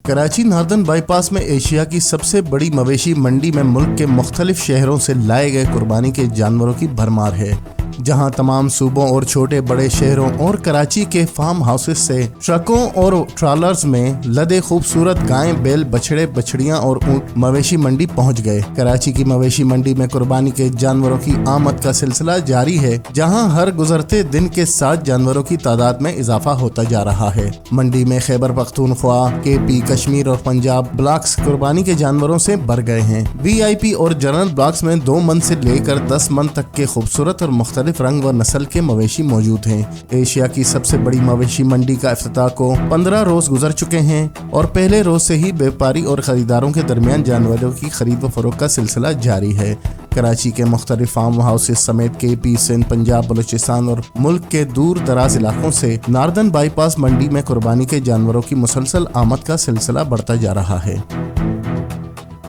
Karachi ناردن by پاس میں Asia کی سب سے بڑی مویشی منڈی میں ملک کے مختلف شہروں سے لائے گئے قربانی کے جانوروں کی بھرمار ہے، جہاں تمام صوبوں اور چھوٹے بڑے شہروں اور کراچی کے فارم ہاؤسز سے ٹرکوں اور ٹرالرز میں لدے خوبصورت گائیں، بیل، بچھڑے، بچھڑیاں اور اونٹ مویشی منڈی پہنچ گئے۔ کراچی کی مویشی منڈی میں قربانی کے جانوروں کی آمد کا سلسلہ جاری ہے، جہاں ہر گزرتے دن کے ساتھ جانوروں کی تعداد میں اضافہ ہوتا جا رہا ہے۔ منڈی میں خیبر پختونخوا، کے پی، کشمیر اور پنجاب بلاکس قربانی کے جانوروں سے بھر گئے ہیں۔ وی آئی پی اور جنرل بلاکس میں 2 من سے لے کر 10 من تک کے خوبصورت اور مختلف رنگ و نسل کے مویشی موجود ہیں۔ ایشیا کی سب سے بڑی مویشی منڈی کا افتتاح کو 15 روز گزر چکے ہیں اور پہلے روز سے ہی بیوپاری اور خریداروں کے درمیان جانوروں کی خرید و فروخت کا سلسلہ جاری ہے۔ کراچی کے مختلف فارم ہاؤسز سمیت کے پی، سندھ، پنجاب، بلوچستان اور ملک کے دور دراز علاقوں سے ناردن بائی پاس منڈی میں قربانی کے جانوروں کی مسلسل آمد کا سلسلہ بڑھتا جا رہا ہے۔